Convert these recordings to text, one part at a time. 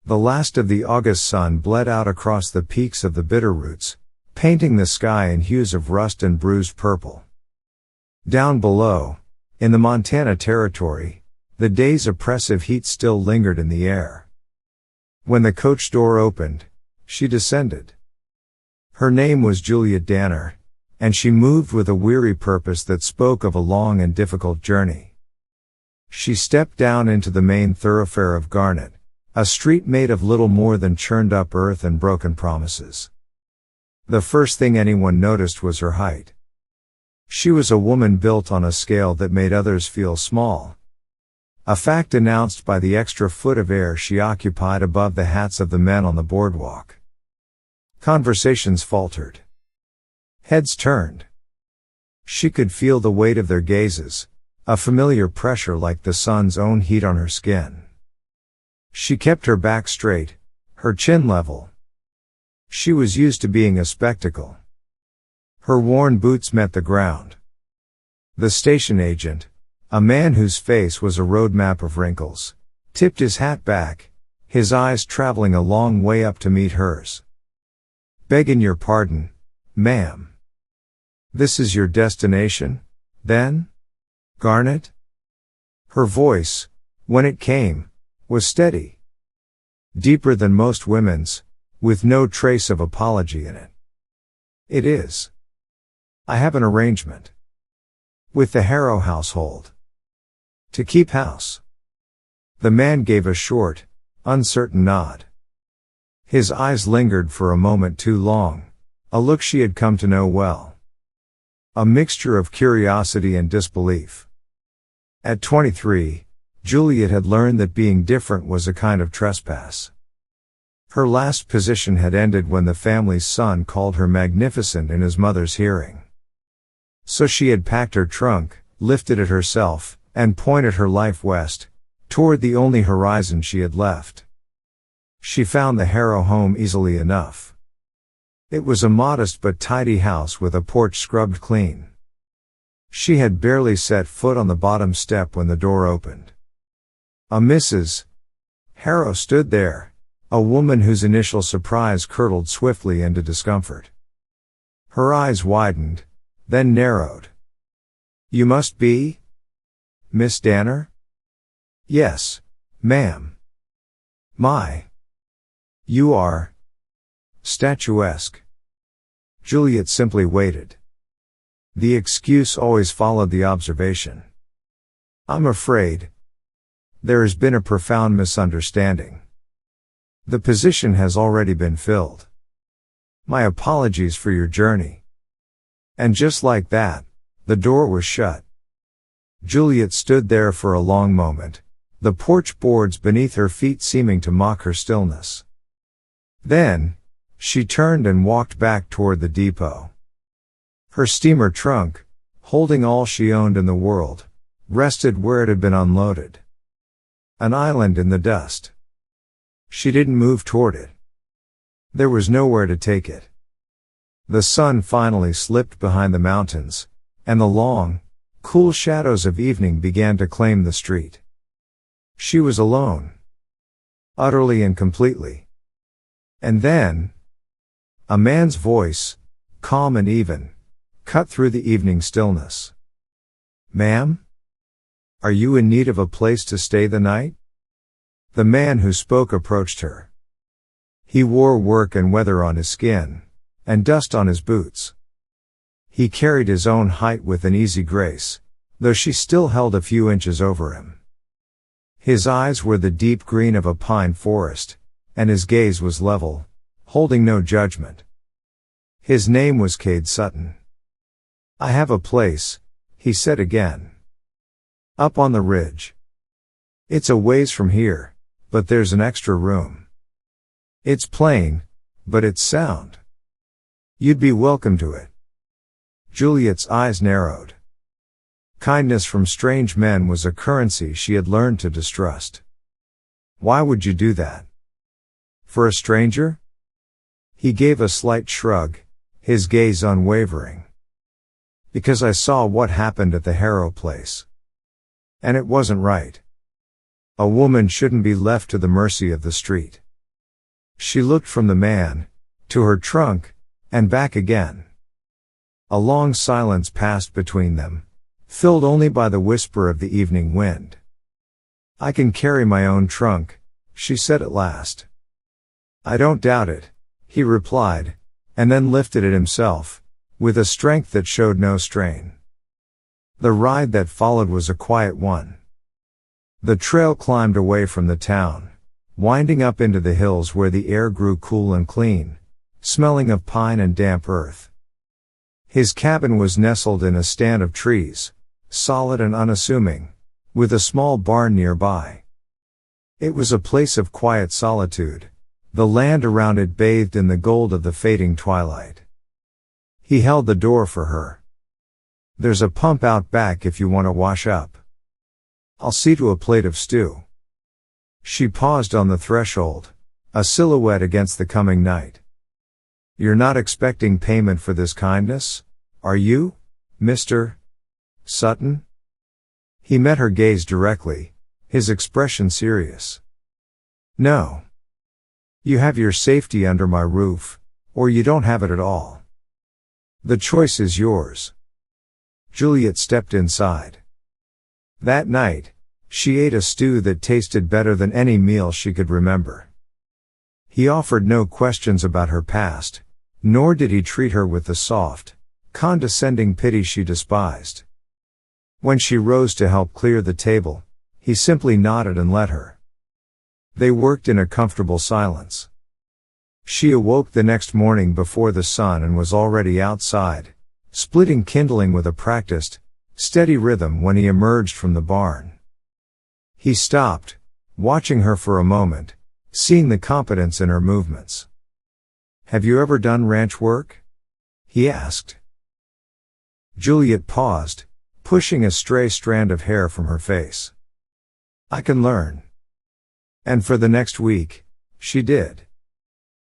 The last of the August sun bled out across the peaks of the bitterroots, painting the sky in hues of rust and bruised purple. Down below, in the Montana Territory, the day's oppressive heat still lingered in the air. When the coach door opened, she descended. Her name was Juliet Danner, and she moved with a weary purpose that spoke of a long and difficult journey. She stepped down into the main thoroughfare of Garnet, a street made of little more than churned up earth and broken promises. The first thing anyone noticed was her height. She was a woman built on a scale that made others feel small. A fact announced by the extra foot of air she occupied above the hats of the men on the boardwalk. Conversations faltered. Heads turned. She could feel the weight of their gazes, a familiar pressure like the sun's own heat on her skin. She kept her back straight, her chin level. She was used to being a spectacle. Her worn boots met the ground. The station agent, a man whose face was a road map of wrinkles, tipped his hat back, his eyes traveling a long way up to meet hers. "Beggin' your pardon, ma'am. This is your destination, then? Garnet?" Her voice, when it came, was steady. Deeper than most women's, with no trace of apology in it. "It is. I have an arrangement. With the Harrow household. To keep house." The man gave a short, uncertain nod. His eyes lingered for a moment too long, a look she had come to know well. A mixture of curiosity and disbelief. At 23, Juliet had learned that being different was a kind of trespass. Her last position had ended when the family's son called her magnificent in his mother's hearing. So she had packed her trunk, lifted it herself, and pointed her life west, toward the only horizon she had left. She found the Harrow home easily enough. It was a modest but tidy house with a porch scrubbed clean. She had barely set foot on the bottom step when the door opened. A Mrs. Harrow stood there, a woman whose initial surprise curdled swiftly into discomfort. Her eyes widened, then narrowed. "You must be Miss Danner?" "Yes, ma'am." "My. You are statuesque." Juliet simply waited. The excuse always followed the observation. "I'm afraid there has been a profound misunderstanding. The position has already been filled. My apologies for your journey." And just like that, the door was shut. Juliet stood there for a long moment, the porch boards beneath her feet seeming to mock her stillness. Then, she turned and walked back toward the depot. Her steamer trunk, holding all she owned in the world, rested where it had been unloaded. An island in the dust. She didn't move toward it. There was nowhere to take it. The sun finally slipped behind the mountains, and the long, cool shadows of evening began to claim the street. She was alone. Utterly and completely. And then, a man's voice, calm and even, cut through the evening stillness. "Ma'am? Are you in need of a place to stay the night?" The man who spoke approached her. He wore work and weather on his skin, and dust on his boots. He carried his own height with an easy grace, though she still held a few inches over him. His eyes were the deep green of a pine forest, and his gaze was level, holding no judgment. His name was Cade Sutton. "I have a place," he said again. "Up on the ridge. It's a ways from here, but there's an extra room. It's plain, but it's sound. You'd be welcome to it." Juliet's eyes narrowed. Kindness from strange men was a currency she had learned to distrust. "Why would you do that? For a stranger?" He gave a slight shrug, his gaze unwavering. "Because I saw what happened at the Harrow place. And it wasn't right. A woman shouldn't be left to the mercy of the street." She looked from the man, to her trunk, and back again. A long silence passed between them, filled only by the whisper of the evening wind. "I can carry my own trunk," she said at last. "I don't doubt it," he replied, and then lifted it himself, with a strength that showed no strain. The ride that followed was a quiet one. The trail climbed away from the town, winding up into the hills where the air grew cool and clean, smelling of pine and damp earth. His cabin was nestled in a stand of trees, solid and unassuming, with a small barn nearby. It was a place of quiet solitude, the land around it bathed in the gold of the fading twilight. He held the door for her. "There's a pump out back if you want to wash up. I'll see to a plate of stew." She paused on the threshold, a silhouette against the coming night. "You're not expecting payment for this kindness, are you, Mr. Sutton?" He met her gaze directly, his expression serious. "No. You have your safety under my roof, or you don't have it at all. The choice is yours." Juliet stepped inside. That night, she ate a stew that tasted better than any meal she could remember. He offered no questions about her past, nor did he treat her with the soft, condescending pity she despised. When she rose to help clear the table, he simply nodded and let her. They worked in a comfortable silence. She awoke the next morning before the sun and was already outside, splitting kindling with a practiced, steady rhythm when he emerged from the barn. He stopped, watching her for a moment, seeing the competence in her movements. "Have you ever done ranch work?" he asked. Juliet paused, pushing a stray strand of hair from her face. "I can learn." And for the next week, she did.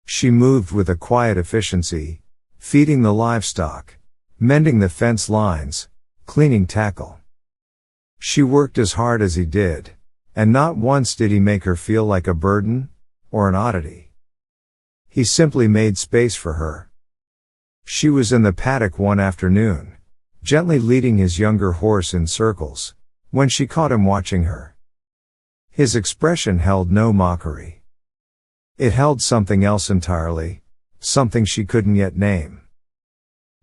She moved with a quiet efficiency, feeding the livestock, mending the fence lines, cleaning tackle. She worked as hard as he did, and not once did he make her feel like a burden, or an oddity. He simply made space for her. She was in the paddock one afternoon, gently leading his younger horse in circles, when she caught him watching her. His expression held no mockery. It held something else entirely, something she couldn't yet name.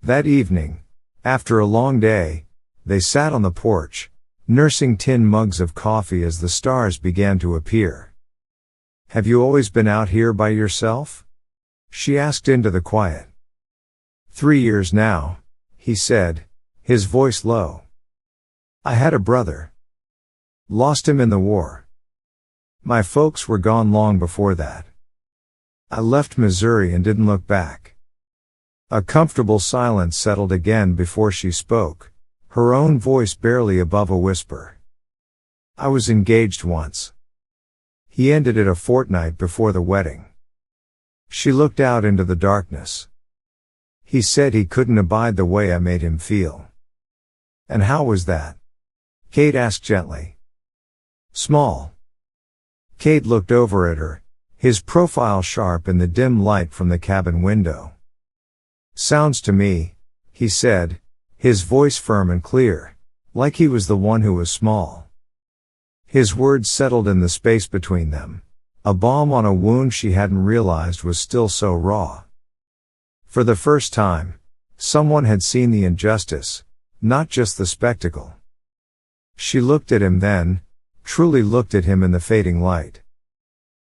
That evening, after a long day, they sat on the porch, nursing tin mugs of coffee as the stars began to appear. "Have you always been out here by yourself?" she asked into the quiet. 3 years now," he said, his voice low. "I had a brother. Lost him in the war. My folks were gone long before that. I left Missouri and didn't look back." A comfortable silence settled again before she spoke, her own voice barely above a whisper. "I was engaged once. He ended it a fortnight before the wedding." She looked out into the darkness. "He said he couldn't abide the way I made him feel." "And how was that?" Cade asked gently. "Small." Cade looked over at her, his profile sharp in the dim light from the cabin window. "Sounds to me," he said, his voice firm and clear, like he was the one who was small. His words settled in the space between them, a balm on a wound she hadn't realized was still so raw. For the first time, someone had seen the injustice, not just the spectacle. She looked at him then, truly looked at him in the fading light.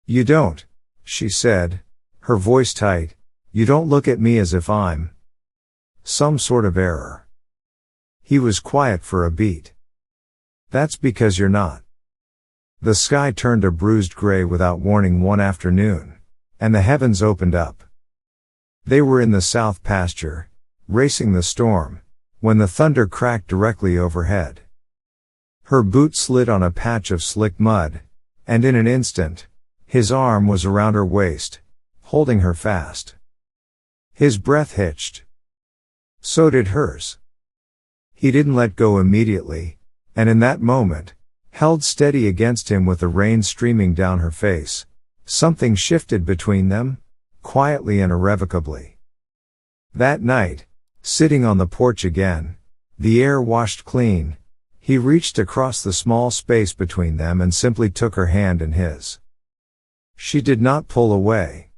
"You don't," she said, her voice tight, "you don't look at me as if I'm some sort of error." He was quiet for a beat. "That's because you're not." The sky turned a bruised gray without warning one afternoon, and the heavens opened up. They were in the south pasture, racing the storm, when the thunder cracked directly overhead. Her boot slid on a patch of slick mud, and in an instant, his arm was around her waist, holding her fast. His breath hitched. So did hers. He didn't let go immediately, and in that moment, held steady against him with the rain streaming down her face, Something shifted between them, quietly and irrevocably. That night, sitting on the porch again, the air washed clean, he reached across the small space between them and simply took her hand in his. She did not pull away.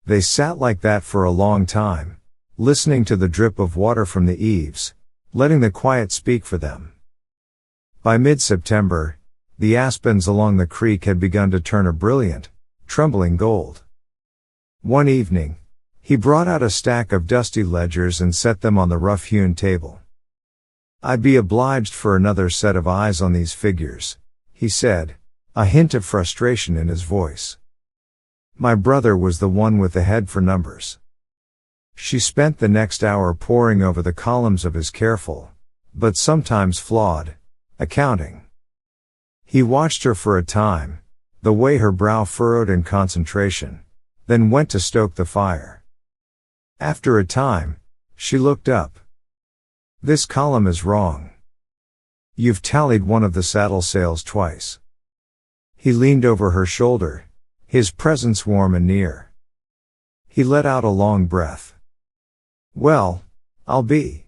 They sat like that for a long time, listening to the drip of water from the eaves, letting the quiet speak for them. By mid-September, the aspens along the creek had begun to turn a brilliant, trembling gold. One evening, he brought out a stack of dusty ledgers and set them on the rough-hewn table. "I'd be obliged for another set of eyes on these figures," he said, a hint of frustration in his voice. "My brother was the one with the head for numbers." She spent the next hour poring over the columns of his careful, but sometimes flawed, accounting. He watched her for a time, the way her brow furrowed in concentration, then went to stoke the fire. After a time, she looked up. "This column is wrong. You've tallied one of the saddle sales twice." He leaned over her shoulder, his presence warm and near. He let out a long breath. "Well, I'll be.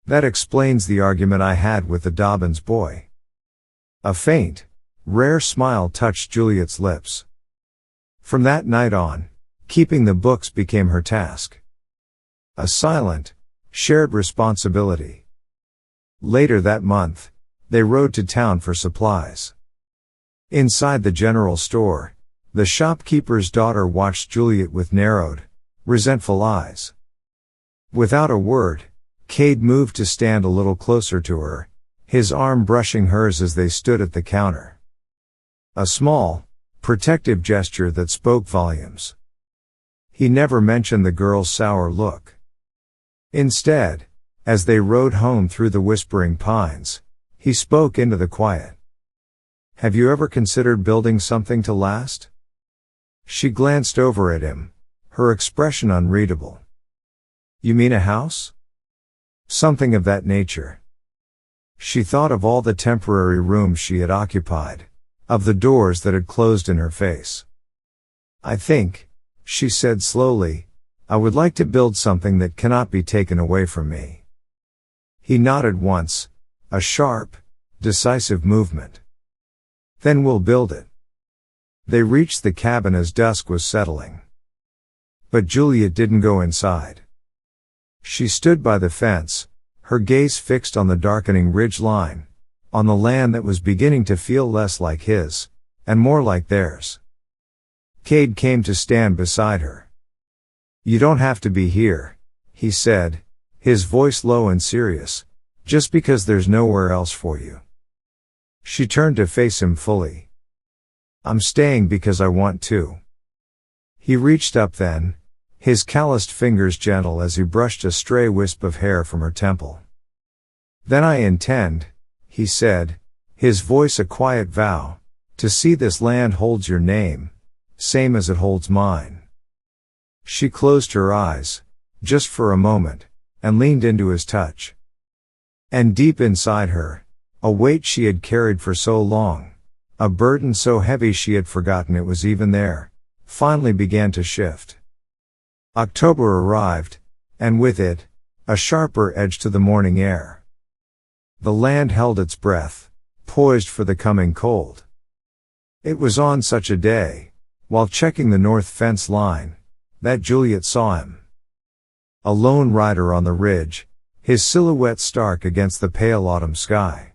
That explains the argument I had with the Dobbins boy." A faint, rare smile touched Juliet's lips. From that night on, keeping the books became her task. A silent, shared responsibility. Later that month, they rode to town for supplies. Inside the general store, the shopkeeper's daughter watched Juliet with narrowed, resentful eyes. Without a word, Cade moved to stand a little closer to her, his arm brushing hers as they stood at the counter. A small, protective gesture that spoke volumes. He never mentioned the girl's sour look. Instead, as they rode home through the whispering pines, he spoke into the quiet. "Have you ever considered building something to last?" She glanced over at him, her expression unreadable. "You mean a house?" "Something of that nature." She thought of all the temporary rooms she had occupied, of the doors that had closed in her face. "I think," she said slowly, "I would like to build something that cannot be taken away from me." He nodded once, a sharp, decisive movement. "Then we'll build it." They reached the cabin as dusk was settling. But Juliet didn't go inside. She stood by the fence, her gaze fixed on the darkening ridge line, on the land that was beginning to feel less like his, and more like theirs. Cade came to stand beside her. "You don't have to be here," he said, his voice low and serious, "just because there's nowhere else for you." She turned to face him fully. "I'm staying because I want to." He reached up then, his calloused fingers gentle as he brushed a stray wisp of hair from her temple. "Then I intend," he said, his voice a quiet vow, "to see this land holds your name, same as it holds mine." She closed her eyes, just for a moment, and leaned into his touch. And deep inside her, a weight she had carried for so long, a burden so heavy she had forgotten it was even there, finally began to shift. October arrived, and with it, a sharper edge to the morning air. The land held its breath, poised for the coming cold. It was on such a day, while checking the north fence line, that Juliet saw him. A lone rider on the ridge, his silhouette stark against the pale autumn sky.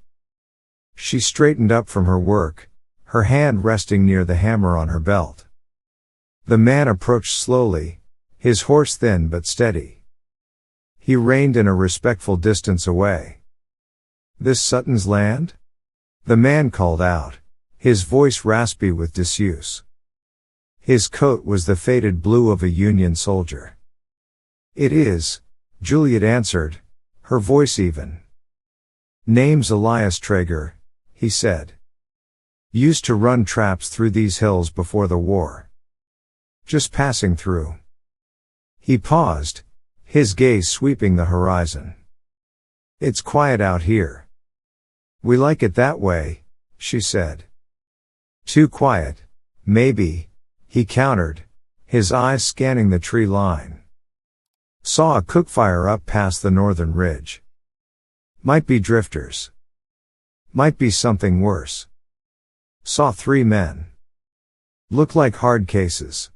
She straightened up from her work, her hand resting near the hammer on her belt. The man approached slowly, his horse thin but steady. He reined in a respectful distance away. "This Sutton's land?" the man called out, his voice raspy with disuse. His coat was the faded blue of a Union soldier. "It is," Juliet answered, her voice even. "Name's Elias Traeger," he said. "Used to run traps through these hills before the war. Just passing through." He paused, his gaze sweeping the horizon. "It's quiet out here." "We like it that way," she said. "Too quiet," Maybe, he countered, his eyes scanning the tree line. Saw a cookfire up past the northern ridge. Might be drifters. Might be something worse. Saw 3 men. Looked like hard cases.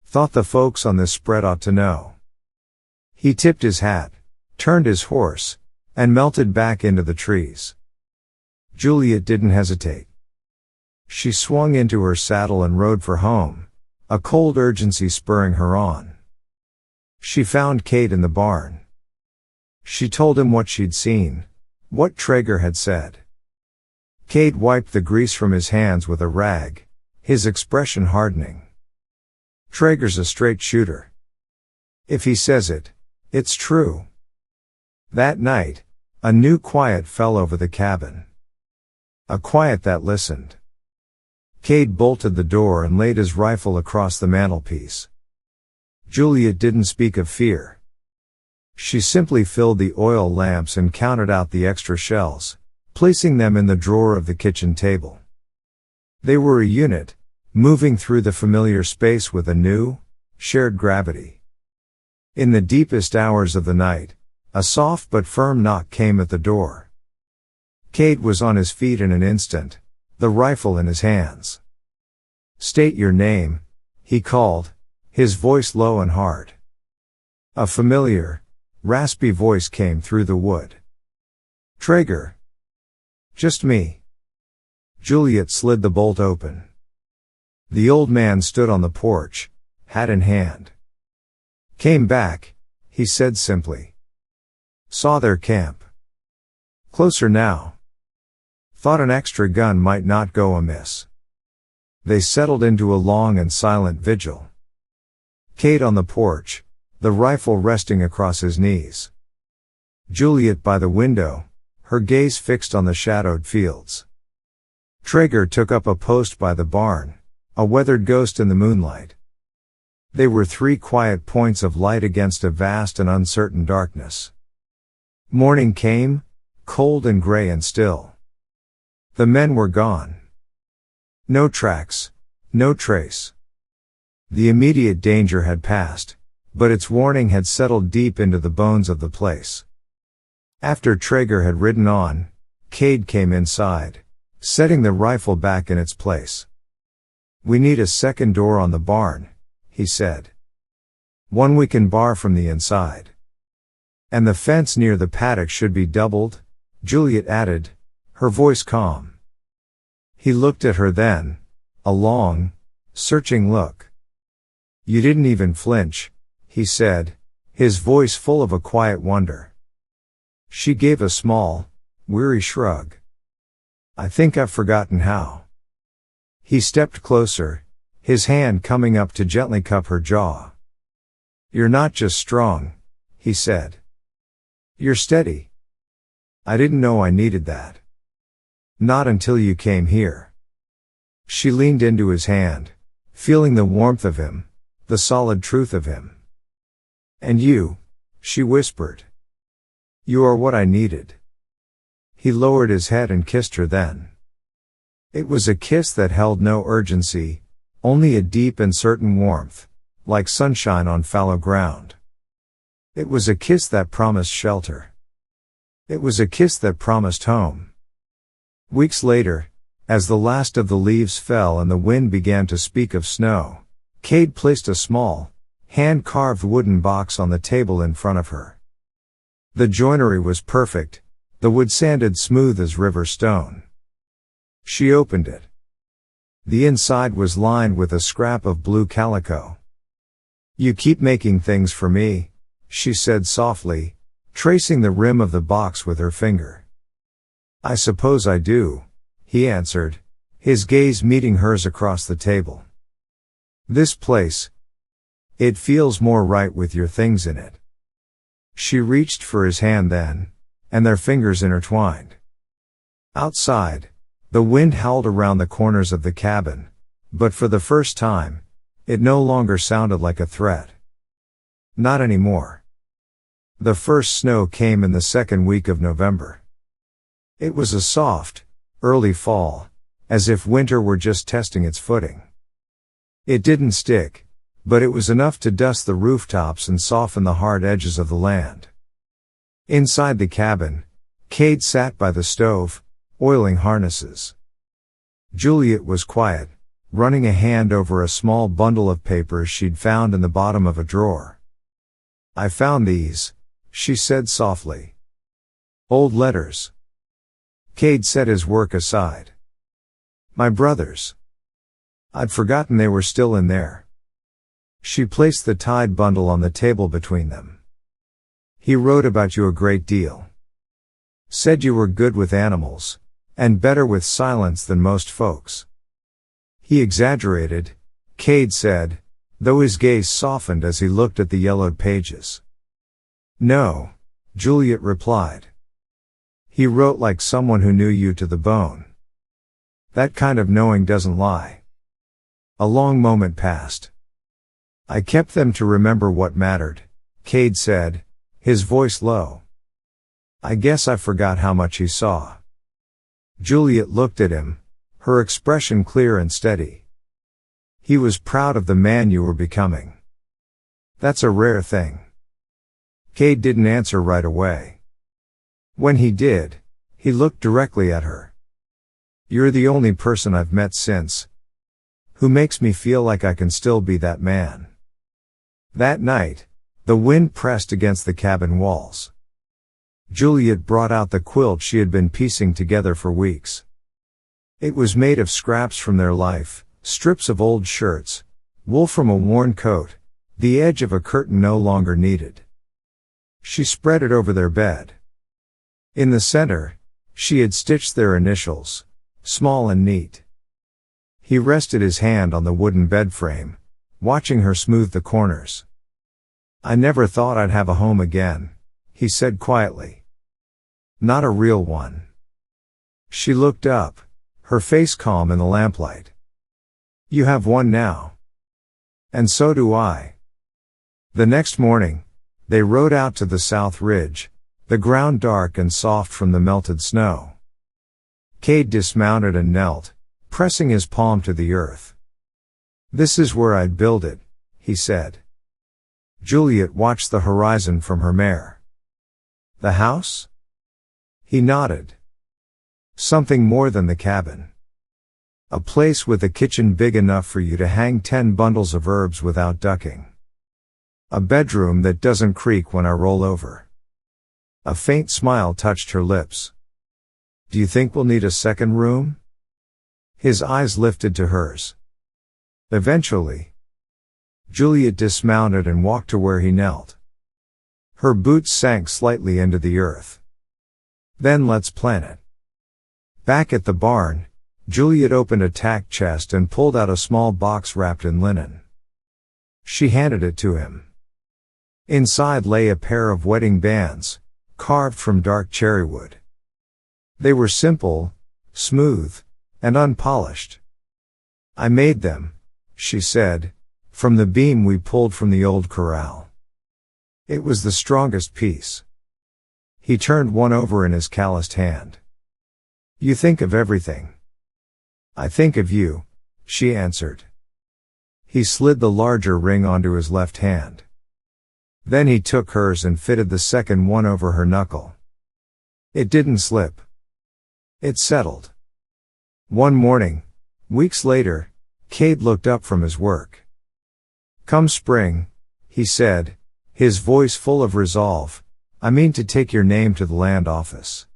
Thought the folks on this spread ought to know. He tipped his hat, turned his horse, and melted back into the trees. Juliet didn't hesitate. She swung into her saddle and rode for home, a cold urgency spurring her on. She found Cade in the barn. She told him what she'd seen, what Traeger had said. Cade wiped the grease from his hands with a rag, his expression hardening. Traeger's a straight shooter. If he says it, it's true. That night, a new quiet fell over the cabin. A quiet that listened. Cade bolted the door and laid his rifle across the mantelpiece. Juliet didn't speak of fear. She simply filled the oil lamps and counted out the extra shells, placing them in the drawer of the kitchen table. They were a unit, moving through the familiar space with a new, shared gravity. In the deepest hours of the night, a soft but firm knock came at the door. Cade was on his feet in an instant, the rifle in his hands. "State your name," he called, his voice low and hard. A familiar, raspy voice came through the wood. "Traeger." "Just me." Juliet slid the bolt open. The old man stood on the porch, hat in hand. "Came back," he said simply. "Saw their camp. Closer now. Thought an extra gun might not go amiss." They settled into a long and silent vigil. Cade on the porch, the rifle resting across his knees. Juliet by the window, her gaze fixed on the shadowed fields. Traeger took up a post by the barn, a weathered ghost in the moonlight. They were 3 quiet points of light against a vast and uncertain darkness. Morning came, cold and gray and still. The men were gone. No tracks, no trace. The immediate danger had passed, but its warning had settled deep into the bones of the place. After Traeger had ridden on, Cade came inside, setting the rifle back in its place. "We need a second door on the barn," he said. "One we can bar from the inside. And the fence near the paddock should be doubled," Juliet added, her voice calm. He looked at her then, a long, searching look. "You didn't even flinch," he said, his voice full of a quiet wonder. She gave a small, weary shrug. "I think I've forgotten how." He stepped closer, his hand coming up to gently cup her jaw. "You're not just strong," he said. "You're steady. I didn't know I needed that. Not until you came here." She leaned into his hand, feeling the warmth of him, the solid truth of him. "And you," she whispered. "You are what I needed." He lowered his head and kissed her then. It was a kiss that held no urgency, only a deep and certain warmth, like sunshine on fallow ground. It was a kiss that promised shelter. It was a kiss that promised home. Weeks later, as the last of the leaves fell and the wind began to speak of snow, Cade placed a small, hand-carved wooden box on the table in front of her. The joinery was perfect, the wood sanded smooth as river stone. She opened it. The inside was lined with a scrap of blue calico. "You keep making things for me," she said softly, tracing the rim of the box with her finger. "I suppose I do," he answered, his gaze meeting hers across the table. "This place. It feels more right with your things in it." She reached for his hand then, and their fingers intertwined. Outside, the wind howled around the corners of the cabin, but for the first time, it no longer sounded like a threat. Not anymore. The first snow came in the second week of November. It was a soft, early fall, as if winter were just testing its footing. It didn't stick, but it was enough to dust the rooftops and soften the hard edges of the land. Inside the cabin, Cade sat by the stove, oiling harnesses. Juliet was quiet, running a hand over a small bundle of papers she'd found in the bottom of a drawer. "I found these," she said softly. "Old letters." Cade set his work aside. "My brother's. I'd forgotten they were still in there." She placed the tied bundle on the table between them. "He wrote about you a great deal. Said you were good with animals, and better with silence than most folks." "He exaggerated," Cade said, though his gaze softened as he looked at the yellowed pages. "No," Juliet replied. "He wrote like someone who knew you to the bone. That kind of knowing doesn't lie." A long moment passed. "I kept them to remember what mattered," Cade said, his voice low. "I guess I forgot how much he saw." Juliet looked at him, her expression clear and steady. "He was proud of the man you were becoming. That's a rare thing." Cade didn't answer right away. When he did, he looked directly at her. "You're the only person I've met since who makes me feel like I can still be that man." That night, the wind pressed against the cabin walls. Juliet brought out the quilt she had been piecing together for weeks. It was made of scraps from their life, strips of old shirts, wool from a worn coat, the edge of a curtain no longer needed. She spread it over their bed. In the center, she had stitched their initials, small and neat. He rested his hand on the wooden bed frame, watching her smooth the corners. "I never thought I'd have a home again," he said quietly. "Not a real one." She looked up, her face calm in the lamplight. "You have one now. And so do I." The next morning, they rode out to the South Ridge, the ground dark and soft from the melted snow. Cade dismounted and knelt, pressing his palm to the earth. "This is where I'd build it," he said. Juliet watched the horizon from her mare. "The house?" He nodded. "Something more than the cabin. A place with a kitchen big enough for you to hang 10 bundles of herbs without ducking. A bedroom that doesn't creak when I roll over." A faint smile touched her lips. "Do you think we'll need a second room?" His eyes lifted to hers. "Eventually." Juliet dismounted and walked to where he knelt. Her boots sank slightly into the earth. "Then let's plan it." Back at the barn, Juliet opened a tack chest and pulled out a small box wrapped in linen. She handed it to him. Inside lay a pair of wedding bands, carved from dark cherrywood. They were simple, smooth, and unpolished. "I made them," she said, "from the beam we pulled from the old corral. It was the strongest piece." He turned one over in his calloused hand. "You think of everything." "I think of you," she answered. He slid the larger ring onto his left hand. Then he took hers and fitted the second one over her knuckle. It didn't slip. It settled. One morning, weeks later, Cade looked up from his work. "Come spring," he said, his voice full of resolve, "I mean to take your name to the land office.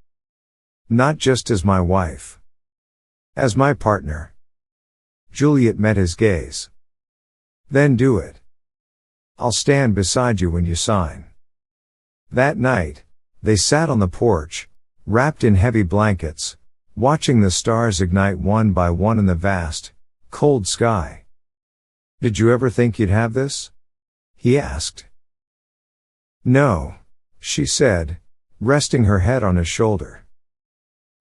Not just as my wife. As my partner." Juliet met his gaze. "Then do it. I'll stand beside you when you sign." That night, they sat on the porch, wrapped in heavy blankets, watching the stars ignite one by one in the vast, cold sky. "Did you ever think you'd have this?" he asked. "No," she said, resting her head on his shoulder.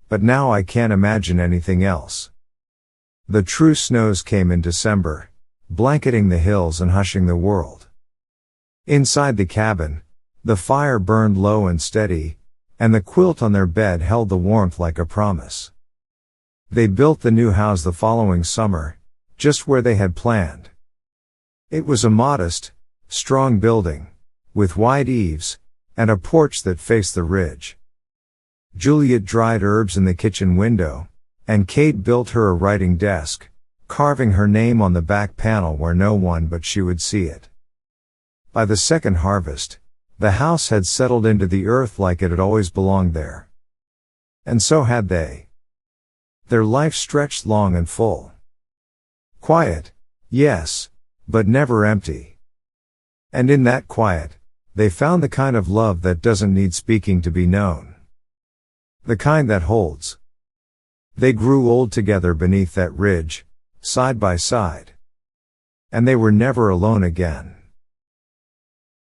"But now I can't imagine anything else." The true snows came in December, blanketing the hills and hushing the world. Inside the cabin, the fire burned low and steady, and the quilt on their bed held the warmth like a promise. They built the new house the following summer, just where they had planned. It was a modest, strong building, with wide eaves, and a porch that faced the ridge. Juliet dried herbs in the kitchen window, and Cade built her a writing desk, carving her name on the back panel where no one but she would see it. By the second harvest, the house had settled into the earth like it had always belonged there. And so had they. Their life stretched long and full. Quiet, yes, but never empty. And in that quiet, they found the kind of love that doesn't need speaking to be known. The kind that holds. They grew old together beneath that ridge, side by side. And they were never alone again.